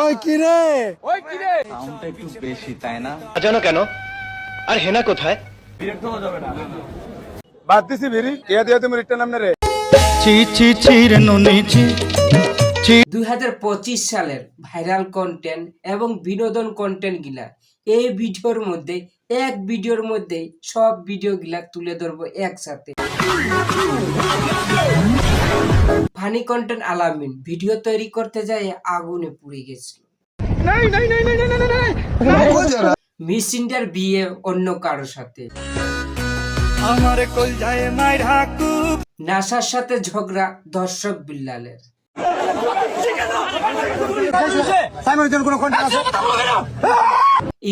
ওই কি রে সাউন্ডটা একটু বেশি, তাই না? জানো কেন? আর হেনা কোথায়? বাদ দিছি ভিড়ি টিয়া দিয়ে তুমি রিটার্ন নাম রে 2025 সালের ভাইরাল কন্টেন্ট এবং বিনোদন কন্টেন্ট গিলা এই ভিডিওর মধ্যে সব ভিডিও গিলা তুলে ধরবো একসাথে। ফানি কন্টেন্ট আলামিন ভিডিও তৈরি করতে যায় আগুনে পুড়ে গেছিল। মিস ইন্ডিয়ার বিয়ে অন্য কারো সাথে, নাসার সাথে ঝগড়া দর্শক বিল্লালের,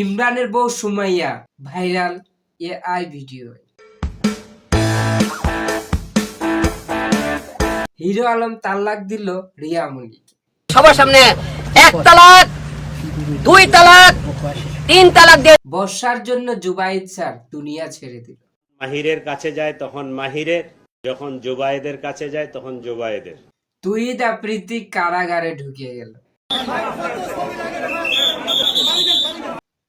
ইমরানের বউ Sumaiya viral AI video, hero Alam তালাক দিল রিয়ামণি, সবার সামনে 1 তালাক 2 তালাক 3 তালাক দিয়ে বর্ষার জন্য জুবাইদ স্যার দুনিয়া ছেড়ে দিল, মাহিরের কাছে যায় তখন মাহিরের, যখন জোবায়েদের কাছে যায় তখন জোবায়েদের। তুহিদ আফ্রিদি কারাগারে ঢুকে গেল,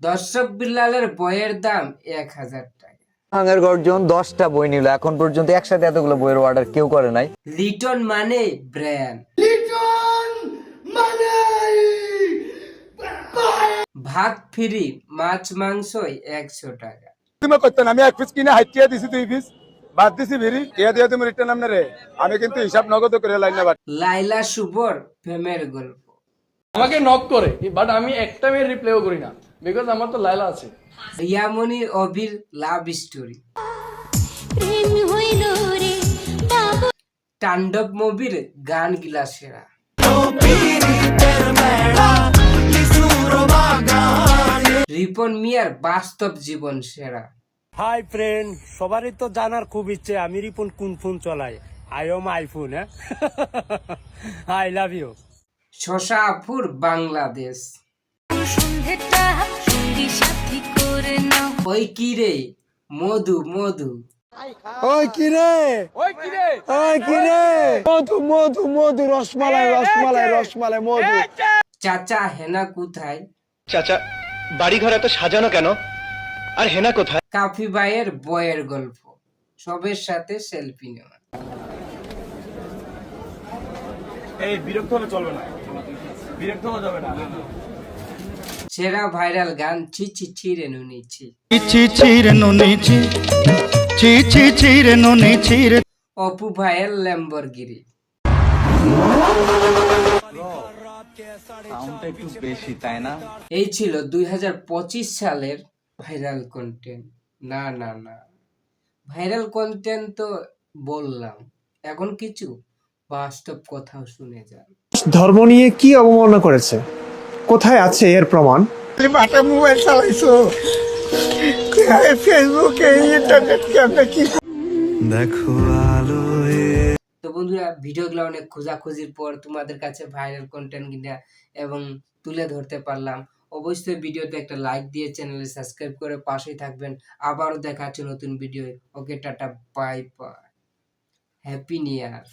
দর্শক বিল্লালের বইয়ের দাম 1000 টাকা, ভাঙের গর্জন 10টা বই নিল, এখন পর্যন্ত একসাথে এতগুলো বইয়ের অর্ডার কেউ করে নাই। লিটন মানে ব্র্যান্ড, ভাত ফ্রি, মাছ মাংস 100 টাকা, তুমি করতে না আমি এক পিস কিনে হাইটিয়া দিছি 2 পিস বাদ দিছি ভিড়ি টিয়া দিয়ে তুমি রিটার্ন নাম রে আমি কিন্তু হিসাব নগদ করে লাইন না। লাইলা শুভর প্রেমের গল্প, আমাকে নক করে বাট আমি একটা মেয়ের রিপ্লাইও করি না, বিকজ আমার তো লাইলা আছে। রিয়ামণি অবির লাভ স্টোরি, তাণ্ডব মুভির গান গিলা সেরা, রিপন মিয়ার বাস্তব জীবন সেরা। হাই ফ্রেন্ড, সবারই তো জানার খুব ইচ্ছে আমি রিপন কোন ফোন চলাই। I am iPhone. I love you. শশা আফুর বাংলাদেশ, ওই কি রে মধু মধু, ওই কি রে ওই কি রে মধু মধু মধু রসমালাই রসমালাই রসমালাই মধু। চাচা হেনা কোথায়? চাচা বাড়ি ঘর এত সাজানো কেন? আর হেনা কোথায়? কাফি ভাইয়ের বইয়ের গল্প, সবের সাথে সেলফি নেওয়া। এই বিরক্ত হলে চলবে না, বিরক্ত হওয়া যাবে না। সেরা ভাইরাল গান ছি ছি ছি রে নুনি ছি, অপু ভাইয়ের ল্যাম্বরগিনি। সাউন্ডটা একটু বেশি, তাই না? এই ছিল 2025 সালের ভাইরাল কন্টেন্ট। না না না, ভাইরাল কন্টেন্ট তো বললাম, এখন কিছু বাস্তব কথাও শুনে যান। ধর্ম নিয়ে কি অবমাননা করেছে? কোথায় আছে এর প্রমাণ? মোবাইল চালাইছো ফেসবুকে ইন্টারনেট কেমনে কি দেখো আলো। তো বন্ধুরা, ভিডিওগুলো অনেক খোঁজাখুঁজির পর তোমাদের কাছে ভাইরাল কন্টেন্ট কিনা এবং তুলে ধরতে পারলাম। অবশ্যই ভিডিওতে একটা লাইক দিয়ে চ্যানেলে সাবস্ক্রাইব করে পাশেই থাকবেন। আবারও দেখা হচ্ছে নতুন video. Okay, tata, bye bye, happy new ইয়ার।